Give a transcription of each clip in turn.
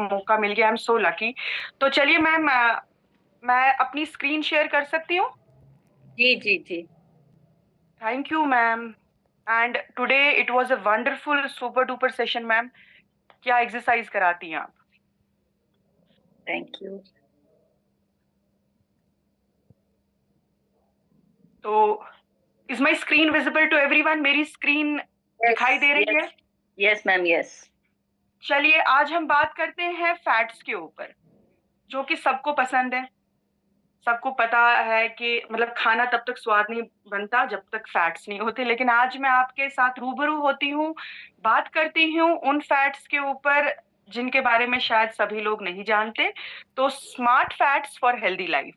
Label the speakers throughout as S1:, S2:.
S1: मौका मिल गया। I am so lucky. तो चलिए मैम, मैं अपनी स्क्रीन शेयर कर सकती हूँ?
S2: जी जी जी।
S1: Thank you ma'am. And today it was a wonderful super duper session ma'am. क्या एक्सरसाइज कराती हैं आप?
S2: Thank you.
S1: तो is my screen visible to everyone? मेरी स्क्रीन
S2: यस
S1: दिखाई दे रही
S2: यस।
S1: है?
S2: Yes ma'am, yes.
S1: चलिए आज हम बात करते हैं फैट्स के ऊपर, जो कि सबको पसंद है। सबको पता है कि मतलब खाना तब तक स्वाद नहीं बनता जब तक फैट्स नहीं होते। लेकिन आज मैं आपके साथ रूबरू होती हूँ, बात करती हूँ उन फैट्स के ऊपर जिनके बारे में शायद सभी लोग नहीं जानते। तो smart fats for healthy life.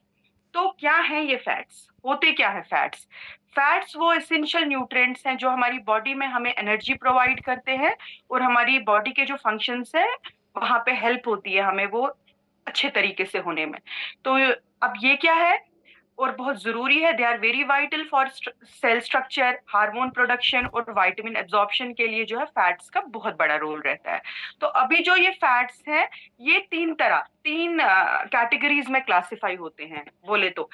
S1: तो क्या है ये फैट्स? होते क्या है फैट्स? फैट्स वो एसेंशियल न्यूट्रिएंट्स हैं जो हमारी बॉडी में हमें एनर्जी प्रोवाइड करते हैं, और हमारी बॉडी के जो फंक्शंस हैं वहां पे हेल्प होती है हमें वो अच्छे तरीके से होने में। तो अब ये क्या है और बहुत जरूरी है? They are very vital for cell structure, hormone production और विटामिन एब्जॉर्प्शन के लिए जो है फैट्स का बहुत बड़ा रोल रहता है। तो अभी जो ये फैट्स हैं, ये तीन कैटेगरीज में क्लासिफाई होते हैं बोले तो।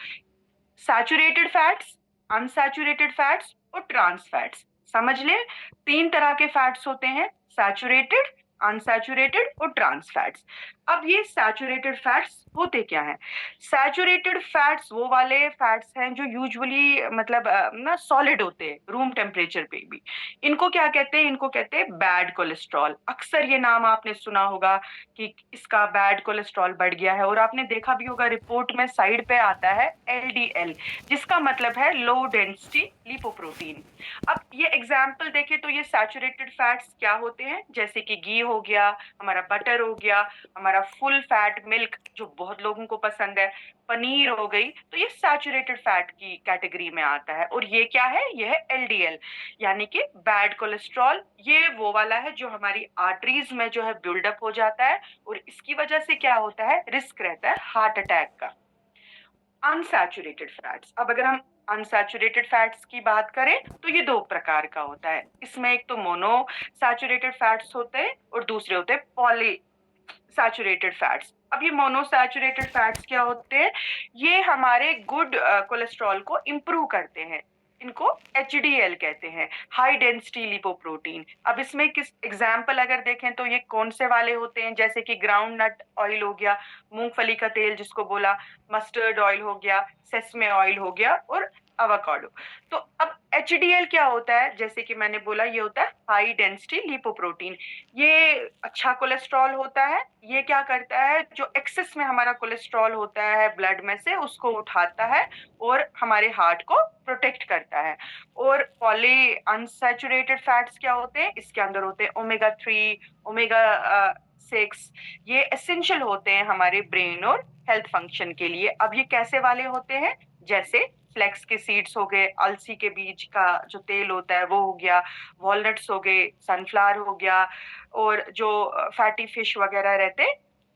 S1: सैचुरेटेड फैट्स, अनसैचुरेटेड फैट्स और ट्रांस फैट्स। समझ ले, तीन तरह के फैट्स होते हैं: सैचुरेटेड, अनसैचुरेटेड और ट्रांस फैट्स। अब ये सैचुरेटेड फैट्स होते क्या हैं? सैचुरेटेड फैट्स वो वाले फैट्स हैं जो यूजुअली मतलब ना सॉलिड होते हैं रूम टेम्परेचर पे भी। इनको क्या कहते हैं? इनको कहते हैं बैड कोलेस्ट्रॉल। अक्सर ये नाम आपने सुना होगा कि इसका बैड कोलेस्ट्रॉल बढ़ गया है, और आपने देखा भी होगा रिपोर्ट में साइड पे आता है एलडीएल, जिसका मतलब है लो डेंसिटी लिपोप्रोटीन। अब ये एग्जाम्पल देखें तो ये सैचुरेटेड फैट्स क्या होते हैं? जैसे कि घी हो गया, हमारा बटर हो गया, हमारा फुल फैट मिल्क जो बहुत लोगों को पसंद है, पनीर हो गई। तो ये सैचुरेटेड फैट की कैटेगरी में आता है। और ये क्या है? ये है एलडीएल, यानी कि बैड कोलेस्ट्रॉल। ये वो वाला है जो हमारी आर्टरीज में जो है बिल्डअप हो जाता है, और इसकी वजह से क्या होता है? रिस्क रहता है हार्ट अटैक का। अनसैचुरेटेड फैट्स, अब अगर हम अनसैचुरेटेड फैट्स की बात करें तो ये दो प्रकार का होता है। इसमें एक तो मोनो सैचुरेटेड फैट्स होते हैं और दूसरे होते हैं पॉली सैचुरेटेड फैट्स। अब ये मोनोसैचुरेटेड फैट्स क्या होते हैं? ये हमारे गुड कोलेस्ट्रॉल को इम्प्रूव करते हैं। इनको एचडीएल कहते हैं, हाई डेंसिटी लिपोप्रोटीन। अब इसमें किस एग्जाम्पल अगर देखें तो ये कौन से वाले होते हैं? जैसे कि ग्राउंड नट ऑयल हो गया, मूंगफली का तेल जिसको बोला, मस्टर्ड ऑयल हो गया, सेसमे ऑयल हो गया, और अवाकाडो। तो अब एचडीएल क्या होता है? जैसे कि मैंने बोला, ये होता है हाई डेंसिटी लिपोप्रोटीन। ये अच्छा कोलेस्ट्रॉल होता है। ये क्या करता है? जो एक्सेस में हमारा कोलेस्ट्रॉल होता है ब्लड में से, उसको उठाता है और हमारे हार्ट को प्रोटेक्ट करता है। और पॉली अनसैचुरेटेड फैट्स क्या होते हैं? इसके अंदर होते हैं ओमेगा 3, ओमेगा 6। ये एसेंशियल होते हैं हमारे ब्रेन और हेल्थ फंक्शन के लिए। अब ये कैसे वाले होते हैं? जैसे फ्लेक्स के सीड्स हो गए, अलसी के बीज का जो तेल होता है वो हो गया, वॉलनट्स हो गए, सनफ्लावर हो गया, और जो फैटी फिश वगैरह रहते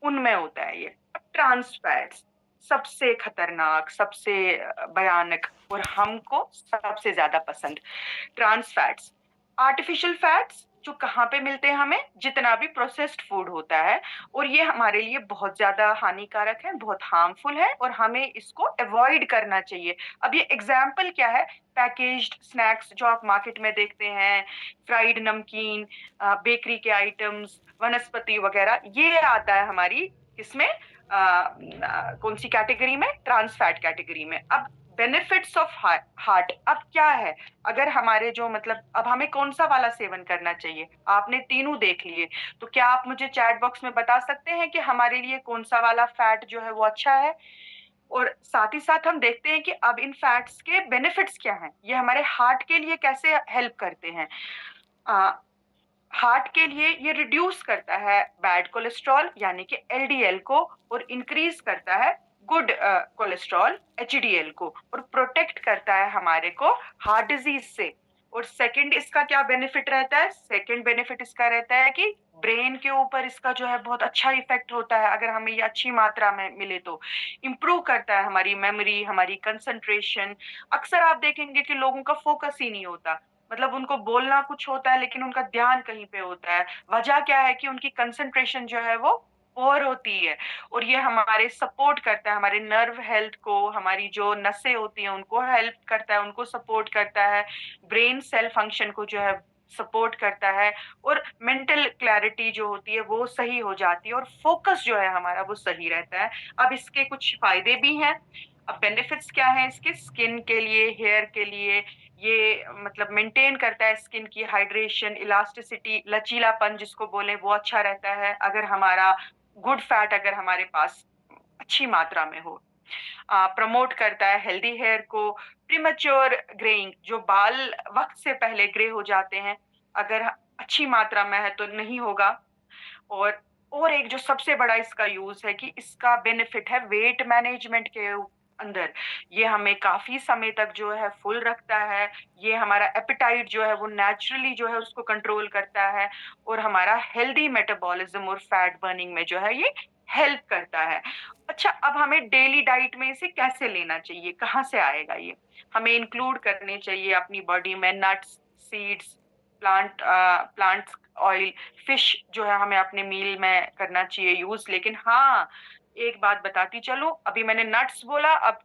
S1: उनमें होता है ये। ट्रांस फैट्स सबसे खतरनाक, सबसे भयानक, और हमको सबसे ज्यादा पसंद। ट्रांस फैट्स, आर्टिफिशियल फैट्स जो कहाँ पे मिलते हैं? हमें जितना भी प्रोसेस्ड फूड होता है, और ये हमारे लिए बहुत ज्यादा हानिकारक है, बहुत हार्मफुल है, और हमें इसको अवॉइड करना चाहिए। अब ये एग्जाम्पल क्या है? पैकेज्ड स्नैक्स जो आप मार्केट में देखते हैं, फ्राइड नमकीन, बेकरी के आइटम्स, वनस्पति वगैरह, ये आता है हमारी इसमें कौन सी कैटेगरी में? ट्रांस फैट कैटेगरी में। अब बेनिफिट्स ऑफ हार्ट, अब क्या है? अगर हमारे जो मतलब अब हमें कौन सा वाला सेवन करना चाहिए? आपने तीनों देख लिए, तो क्या आप मुझे चैट बॉक्स में बता सकते हैं कि हमारे लिए कौन सा वाला फैट जो है वो अच्छा है? और साथ ही साथ हम देखते हैं कि अब इन फैट्स के बेनिफिट्स क्या हैं, ये हमारे हार्ट के लिए कैसे हेल्प करते हैं। हार्ट के लिए ये रिड्यूस करता है बैड कोलेस्ट्रॉल यानी कि एलडीएल को, और इंक्रीज करता है गुड कोलेस्ट्रॉल एचडीएल को, और प्रोटेक्ट करता है हमारे को हार्ट डिजीज से। और सेकंड इसका क्या बेनिफिट रहता है? सेकंड बेनिफिट इसका रहता है कि ब्रेन के ऊपर इसका जो है बहुत अच्छा इफेक्ट होता है, अगर हमें ये अच्छी मात्रा में मिले तो। इम्प्रूव करता है हमारी मेमोरी, हमारी कंसंट्रेशन। अक्सर आप देखेंगे कि लोगों का फोकस ही नहीं होता, मतलब उनको बोलना कुछ होता है लेकिन उनका ध्यान कहीं पे होता है। वजह क्या है? कि उनकी कंसंट्रेशन जो है वो कोर होती है, और ये हमारे सपोर्ट करता है, हमारे नर्व हेल्थ को, हमारी जो नसें होती हैं उनको हेल्प करता है, उनको सपोर्ट करता है, ब्रेन सेल फंक्शन को जो है सपोर्ट करता है, और मेंटल क्लैरिटी जो होती है वो सही हो जाती है, और फोकस जो है हमारा वो सही रहता है। अब इसके कुछ फायदे भी हैं। अब बेनिफिट्स क्या हैं इसके? स्किन के लिए, हेयर के लिए, ये मतलब मेंटेन करता है स्किन की हाइड्रेशन, इलास्टिसिटी, लचीलापन जिसको बोले वो अच्छा रहता है, अगर हमारा गुड फैट अगर हमारे पास अच्छी मात्रा में हो। प्रमोट करता है हेल्दी हेयर को, प्रीमेच्योर ग्रेइंग, जो बाल वक्त से पहले ग्रे हो जाते हैं, अगर अच्छी मात्रा में है तो नहीं होगा। और एक जो सबसे बड़ा इसका यूज है कि इसका बेनिफिट है वेट मैनेजमेंट के अंदर। ये हमें काफी समय तक जो है फुल रखता है, ये हमारा एपेटाइट जो है वो नेचुरली जो है उसको कंट्रोल करता है, और हमारा हेल्दी मेटाबॉलिज्म और फैट बर्निंग में जो है ये हेल्प करता है। अच्छा, अब हमें डेली डाइट में इसे कैसे लेना चाहिए, कहाँ से आएगा ये? हमें इंक्लूड करने चाहिए अपनी बॉडी में nuts, seeds, plants oil, fish जो है हमें अपने मील में करना चाहिए यूज। लेकिन हाँ, एक बात बताती चलो, अभी मैंने नट्स बोला, अब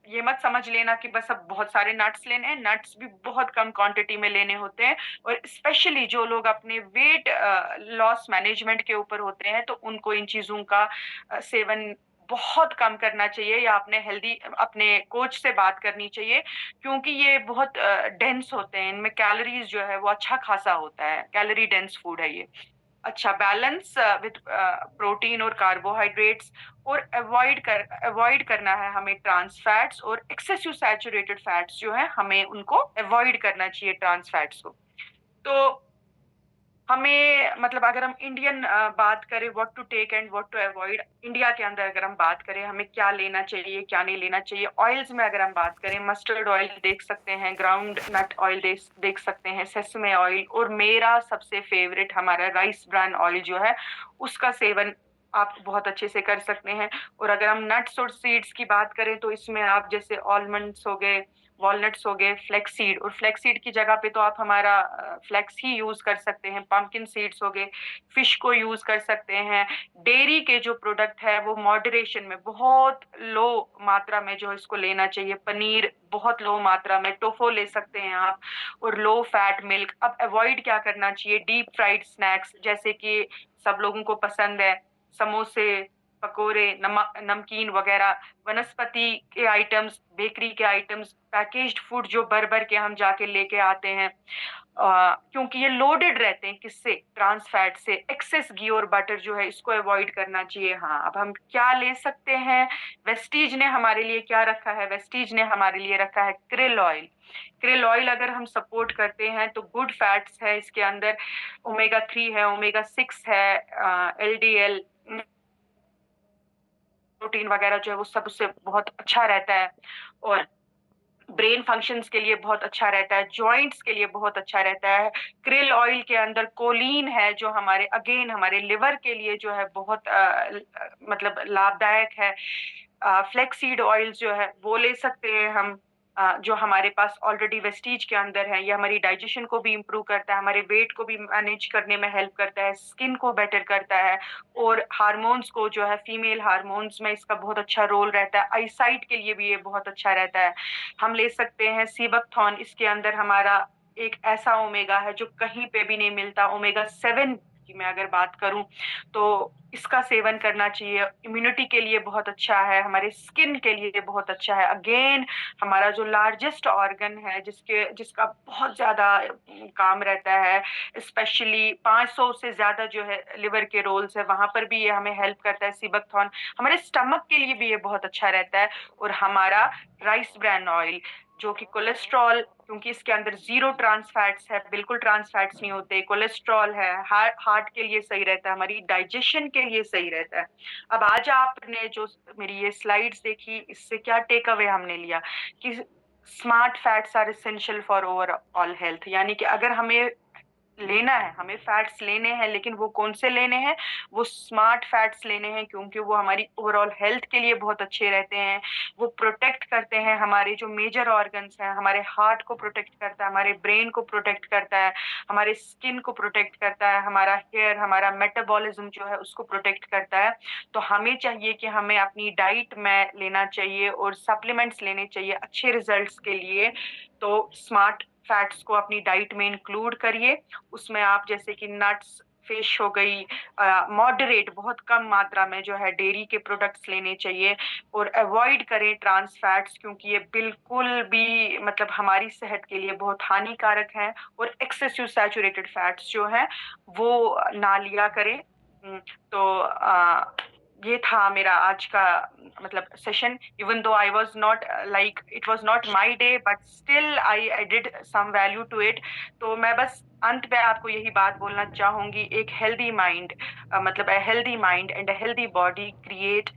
S1: ये मत समझ लेना कि बस अब बहुत सारे नट्स लेने हैं, नट्स भी बहुत कम क्वांटिटी में लेने होते हैं। और स्पेशली जो लोग अपने वेट लॉस मैनेजमेंट के ऊपर होते हैं तो उनको इन चीजों का सेवन बहुत कम करना चाहिए, या अपने कोच से बात करनी चाहिए, क्योंकि ये बहुत डेंस होते हैं, इनमें कैलोरीज जो है वो अच्छा खासा होता है, कैलोरी डेंस फूड है ये। अच्छा, बैलेंस विद प्रोटीन और कार्बोहाइड्रेट्स, और अवॉइड करना है हमें ट्रांस फैट्स और एक्सेसिव सैचुरेटेड फैट्स जो है हमें उनको अवॉइड करना चाहिए, ट्रांस फैट्स को। तो हमें मतलब अगर हम इंडियन बात करें, what to take and what to avoid, India के अंदर अगर हम बात करें हमें क्या लेना चाहिए क्या नहीं लेना चाहिए, ऑयल्स में अगर हम बात करें, मस्टर्ड ऑयल देख सकते हैं, ग्राउंड नट ऑयल देख सकते हैं, सेसमे ऑयल, और मेरा सबसे फेवरेट हमारा राइस ब्रान ऑयल जो है उसका सेवन आप बहुत अच्छे से कर सकते हैं। और अगर हम नट्स और सीड्स की बात करें तो इसमें आप जैसे ऑलमंड्स हो गए, वॉलनट्स हो गए, फ्लेक्सीड, और फ्लेक्सीड की जगह पे तो आप हमारा फ्लेक्स ही यूज कर सकते हैं, पंपकिन सीड्स हो गए, फिश को यूज कर सकते हैं। डेयरी के जो प्रोडक्ट है वो मॉडरेशन में, बहुत लो मात्रा में जो इसको लेना चाहिए, पनीर बहुत लो मात्रा में, टोफो ले सकते हैं आप, और लो फैट मिल्क। अब अवॉइड क्या करना चाहिए? डीप फ्राइड स्नैक्स, जैसे कि सब लोगों को पसंद है समोसे, पकोड़े, नमकीन वगैरह, वनस्पति के आइटम्स, बेकरी के आइटम्स, पैकेज्ड फूड जो भर भर के हम जाके लेके आते हैं, क्योंकि ये लोडेड रहते हैं किससे? ट्रांस फैट से। एक्सेस घी और बटर जो है इसको अवॉइड करना चाहिए। हाँ, अब हम क्या ले सकते हैं? वेस्टीज ने हमारे लिए क्या रखा है? वेस्टीज ने हमारे लिए रखा है krill ऑयल। krill ऑयल अगर हम सपोर्ट करते हैं तो गुड फैट्स है इसके अंदर, ओमेगा 3 है, ओमेगा 6 है, LDL, प्रोटीन वगैरह जो है वो सब उससे बहुत अच्छा रहता है, और ब्रेन फंक्शंस के लिए बहुत अच्छा रहता है, जॉइंट्स के लिए बहुत अच्छा रहता है। krill ऑयल के अंदर कोलीन है जो हमारे अगेन हमारे लिवर के लिए जो है बहुत मतलब लाभदायक है। फ्लेक्सीड ऑयल जो है वो ले सकते हैं हम, जो हमारे पास ऑलरेडी वेस्टीज के अंदर है। ये हमारी डाइजेशन को भी इम्प्रूव करता है, हमारे वेट को भी मैनेज करने में हेल्प करता है, स्किन को बेटर करता है, और हार्मोन्स को जो है, फीमेल हार्मोन्स में इसका बहुत अच्छा रोल रहता है। आईसाइट के लिए भी ये बहुत अच्छा रहता है। हम ले सकते हैं सीबकथॉर्न, इसके अंदर हमारा एक ऐसा ओमेगा है जो कहीं पे भी नहीं मिलता, ओमेगा 7 की मैं अगर बात करूं तो इसका सेवन करना चाहिए। इम्यूनिटी के लिए बहुत अच्छा है, हमारे स्किन के लिए बहुत अच्छा है। अगेन हमारा जो लार्जेस्ट ऑर्गन है जिसका बहुत ज्यादा काम रहता है, स्पेशली 500 से ज्यादा जो है लिवर के रोल्स है, वहां पर भी ये हमें हेल्प करता है सीबकथॉर्न। हमारे स्टमक के लिए भी ये बहुत अच्छा रहता है। और हमारा राइस ब्रान ऑयल जो कि कोलेस्ट्रॉल, क्योंकि इसके अंदर जीरो ट्रांस फैट्स है, बिल्कुल ट्रांस फैट्स नहीं होते, कोलेस्ट्रॉल है, हार्ट के लिए सही रहता है, हमारी डाइजेशन के लिए सही रहता है। अब आज आपने जो मेरी ये स्लाइड्स देखी, इससे क्या टेक अवे हमने लिया कि smart fats are essential for overall health, यानी कि अगर हमें लेना है, हमें फैट्स लेने हैं, लेकिन वो कौन से लेने हैं? वो स्मार्ट फैट्स लेने हैं, क्योंकि वो हमारी ओवरऑल हेल्थ के लिए बहुत अच्छे रहते हैं। वो प्रोटेक्ट करते हैं हमारे जो मेजर ऑर्गन्स हैं, हमारे हार्ट को प्रोटेक्ट करता है, हमारे ब्रेन को प्रोटेक्ट करता है, हमारे स्किन को प्रोटेक्ट करता है, हमारा हेयर, हमारा मेटाबॉलिज्म जो है उसको प्रोटेक्ट करता है। तो हमें चाहिए कि हमें अपनी डाइट में लेना चाहिए और सप्लीमेंट्स लेने चाहिए अच्छे रिजल्ट्स के लिए। तो स्मार्ट फैट्स को अपनी डाइट में इंक्लूड करिए। उसमें आप जैसे कि नट्स, फिश हो गई, मॉडरेट बहुत कम मात्रा में जो है डेयरी के प्रोडक्ट्स लेने चाहिए, और अवॉइड करें ट्रांस फैट्स, क्योंकि ये बिल्कुल भी मतलब हमारी सेहत के लिए बहुत हानिकारक हैं। और एक्सेसिव सैचुरेटेड फैट्स जो है वो ना लिया करें। तो ये था मेरा आज का मतलब session. Even though I was not like it was not my day, but still I did some value to it. तो मैं बस अंत में आपको यही बात बोलना चाहूंगी, एक हेल्दी माइंड मतलब a healthy mind and a healthy body create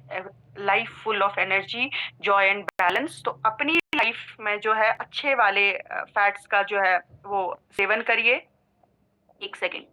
S1: life full of energy, Joy and balance. तो अपनी लाइफ में जो है अच्छे वाले फैट्स का जो है वो सेवन करिए। एक सेकेंड।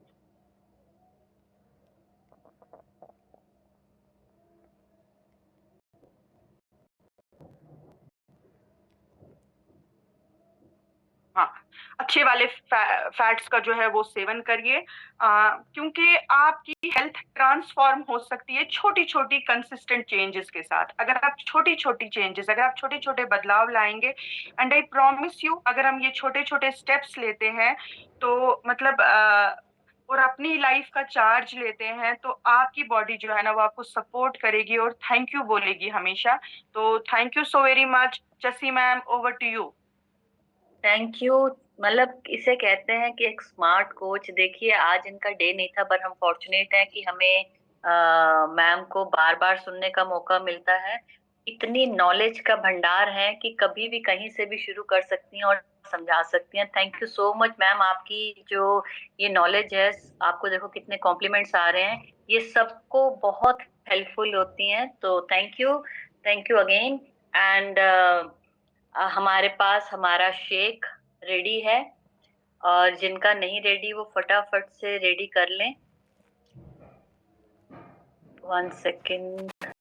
S1: हाँ, अच्छे वाले फैट्स का जो है वो सेवन करिए, क्योंकि आपकी हेल्थ ट्रांसफॉर्म हो सकती है छोटी छोटी कंसिस्टेंट चेंजेस के साथ। अगर आप छोटी छोटी चेंजेस, अगर आप छोटे छोटे बदलाव लाएंगे, एंड आई प्रॉमिस यू, अगर हम ये छोटे छोटे स्टेप्स लेते हैं तो मतलब और अपनी लाइफ का चार्ज लेते हैं, तो आपकी बॉडी जो है ना वो आपको सपोर्ट करेगी और थैंक यू बोलेगी हमेशा। तो thank you so very much. Jassi ma'am, over to you.
S2: Thank you. मतलब इसे कहते हैं कि एक स्मार्ट कोच। देखिए आज इनका डे नहीं था, पर हम फॉर्चुनेट हैं कि हमें मैम को बार बार सुनने का मौका मिलता है। इतनी नॉलेज का भंडार है कि कभी भी कहीं से भी शुरू कर सकती हैं और समझा सकती हैं। Thank you so much ma'am. आपकी जो ये नॉलेज है, आपको देखो कितने कॉम्प्लीमेंट्स आ रहे हैं, ये सबको बहुत हेल्पफुल होती हैं। तो थैंक यू अगेन। एंड हमारे पास हमारा शेक रेडी है, और जिनका नहीं रेडी वो फटाफट से रेडी कर लें। 1 सेकेंड।